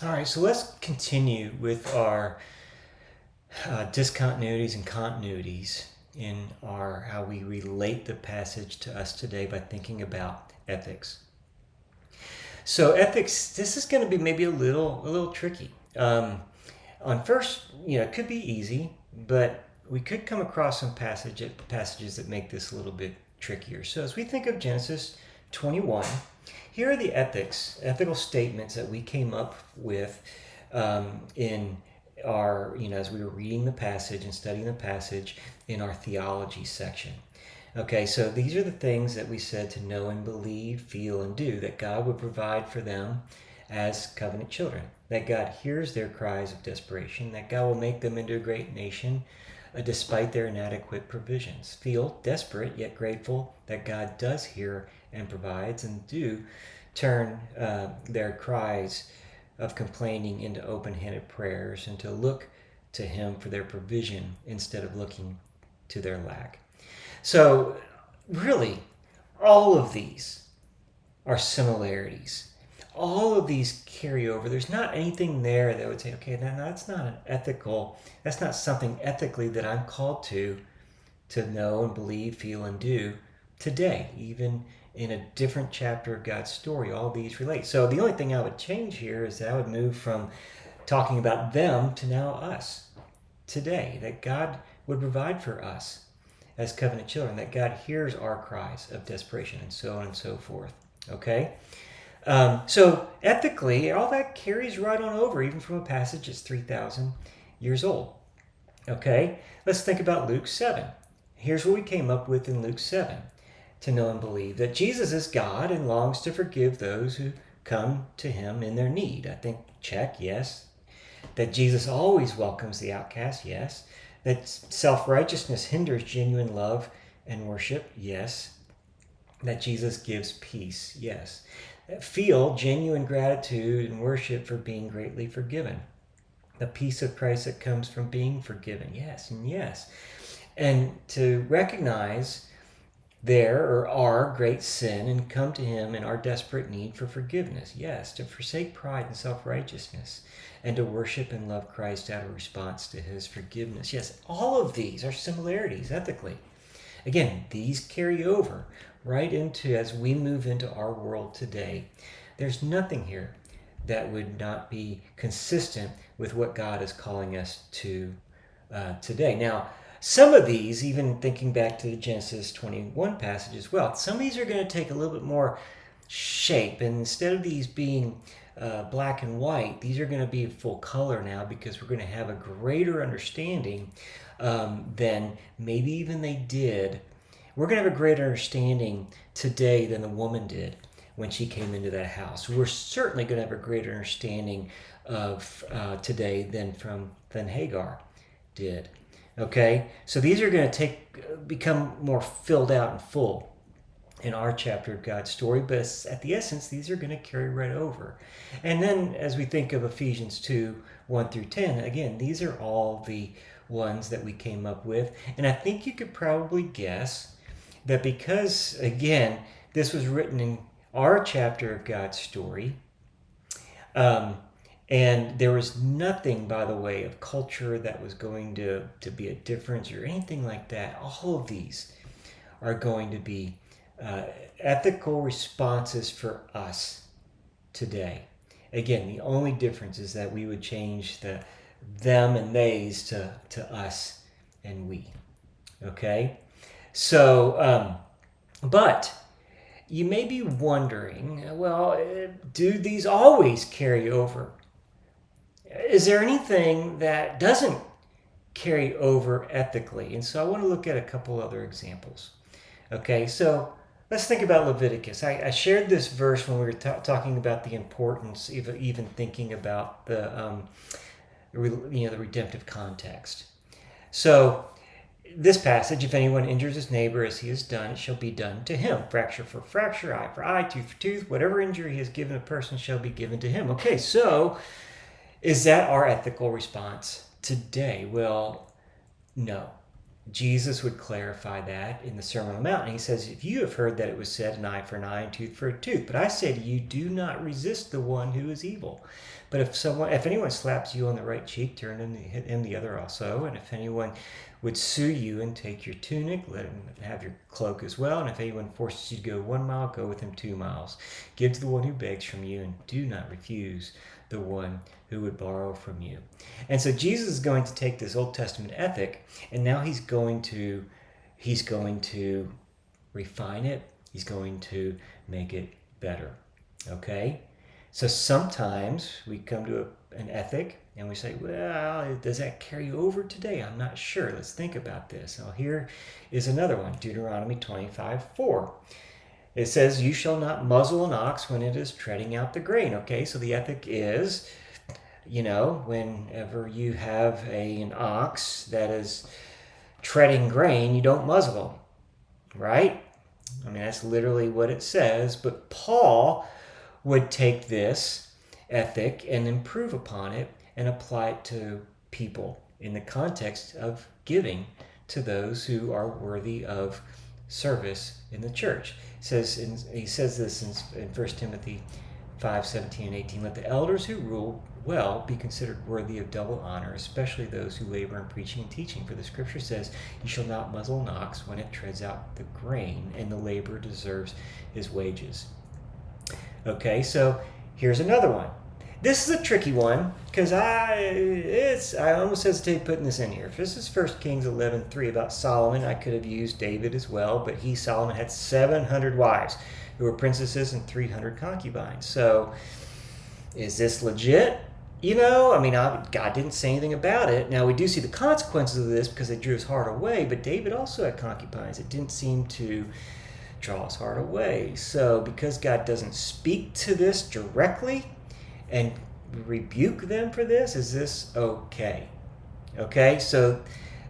All right, so let's continue with our discontinuities and continuities in our how we relate the passage to us today by thinking about ethics. So ethics, this is going to be maybe a little tricky. On first, it could be easy, but we could come across some passages that make this a little bit trickier. So as we think of Genesis 21, here are the ethical statements that we came up with in our, as we were reading the passage and studying the passage in our theology section. Okay, so these are the things that we said to know and believe, feel, and do that God would provide for them as covenant children. That God hears their cries of desperation, that God will make them into a great nation despite their inadequate provisions. Feel desperate yet grateful that God does hear and provides, and do turn their cries of complaining into open handed prayers and to look to Him for their provision instead of looking to their lack. So, really, all of these are similarities. All of these carry over. There's not anything there that would say, okay, now that's not something ethically that I'm called to know and believe, feel, and do today, even in a different chapter of God's story. All these relate. So the only thing I would change here is that I would move from talking about them to now us today, that God would provide for us as covenant children, that God hears our cries of desperation, and so on and so forth. Okay? So ethically, all that carries right on over, even from a passage that's 3,000 years old. Okay? Let's think about Luke 7. Here's what we came up with in Luke 7 to know and believe that Jesus is God and longs to forgive those who come to Him in their need. I think, check, yes. That Jesus always welcomes the outcast, yes. That self-righteousness hinders genuine love and worship, yes. That Jesus gives peace, yes. That feel genuine gratitude and worship for being greatly forgiven. The peace of Christ that comes from being forgiven, yes and yes. And to recognize their or our great sin and come to Him in our desperate need for forgiveness. Yes, to forsake pride and self-righteousness and to worship and love Christ out of response to His forgiveness. Yes, all of these are similarities ethically. Again, these carry over right into as we move into our world today. There's nothing here that would not be consistent with what God is calling us to today. Now, some of these, even thinking back to the Genesis 21 passage as well, some of these are going to take a little bit more shape. And instead of these being black and white, these are going to be full color now, because we're going to have a greater understanding than maybe even they did. We're going to have a greater understanding today than the woman did when she came into that house. We're certainly going to have a greater understanding of today than Hagar did. Okay, so these are going to become more filled out and full in our chapter of God's story, but at the essence, these are going to carry right over. And then as we think of Ephesians 2, 1 through 10, again, these are all the ones that we came up with. And I think you could probably guess that because, again, this was written in our chapter of God's story, and there was nothing, by the way, of culture that was going to be a difference or anything like that. All of these are going to be ethical responses for us today. Again, the only difference is that we would change the them and theys to us and we. Okay? So, but you may be wondering, well, do these always carry over? Is there anything that doesn't carry over ethically? And so I want to look at a couple other examples. Okay, so let's think about Leviticus. I shared this verse when we were talking about the importance of even thinking about the redemptive context. So this passage, if anyone injures his neighbor as he has done, it shall be done to him. Fracture for fracture, eye for eye, tooth for tooth. Whatever injury he has given a person shall be given to him. Okay, so is that our ethical response today? Well, no. Jesus would clarify that in the Sermon on the Mount. And he says, if you have heard that it was said, an eye for an eye and tooth for a tooth. But I say to you, do not resist the one who is evil. But if anyone slaps you on the right cheek, turn him the other also. And if anyone would sue you and take your tunic, let him have your cloak as well. And if anyone forces you to go 1 mile, go with him 2 miles. Give to the one who begs from you, and do not refuse the one who would borrow from you. And so Jesus is going to take this Old Testament ethic, and now he's going to refine it. He's going to make it better. Okay? So sometimes we come to an ethic and we say, well, does that carry over today? I'm not sure. Let's think about this. Now here is another one, Deuteronomy 25:4. It says, you shall not muzzle an ox when it is treading out the grain. Okay, so the ethic is, whenever you have an ox that is treading grain, you don't muzzle them, right? I mean, that's literally what it says. But Paul would take this ethic and improve upon it and apply it to people in the context of giving to those who are worthy of service in the church. He says this in 1 Timothy 5:17 and 18. Let the elders who rule well be considered worthy of double honor, especially those who labor in preaching and teaching. For the scripture says, you shall not muzzle an ox when it treads out the grain, and the laborer deserves his wages. Okay, so here's another one. This is a tricky one because I almost hesitate putting this in here. If this is 1 Kings 11:3 about Solomon, I could have used David as well, but Solomon had 700 wives who were princesses and 300 concubines. So is this legit? God didn't say anything about it. Now we do see the consequences of this because they drew his heart away, but David also had concubines. It didn't seem to draw his heart away. So because God doesn't speak to this directly and rebuke them for this, is this okay? Okay, so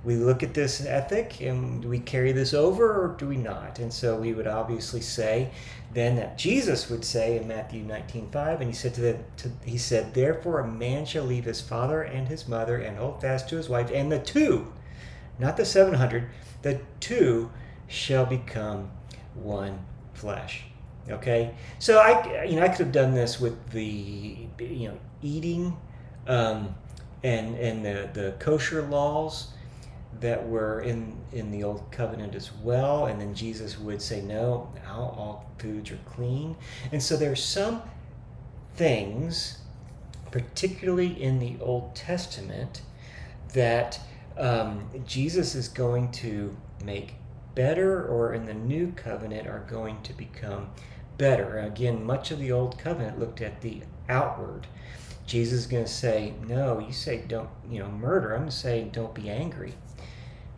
we look at this ethic and do we carry this over or do we not? And so we would obviously say then that Jesus would say in Matthew 19:5, and he said, therefore a man shall leave his father and his mother and hold fast to his wife, and the two, not the 700, the two shall become one flesh. Okay, so I could have done this with the eating and the kosher laws that were in the old covenant as well, and then Jesus would say no, now all foods are clean. And so there's some things, particularly in the Old Testament, that Jesus is going to make better, or in the new covenant are going to become better. Again, much of the old covenant looked at the outward. Jesus is going to say, no, you say don't murder. I'm going to say don't be angry.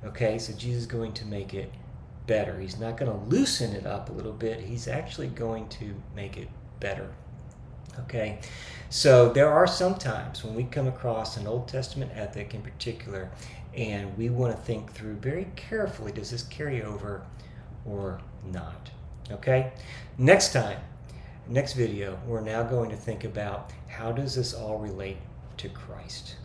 Okay, so Jesus is going to make it better. He's not going to loosen it up a little bit. He's actually going to make it better. Okay, so there are some times when we come across an Old Testament ethic in particular, and we want to think through very carefully, does this carry over or not? Okay, next video, we're now going to think about how does this all relate to Christ.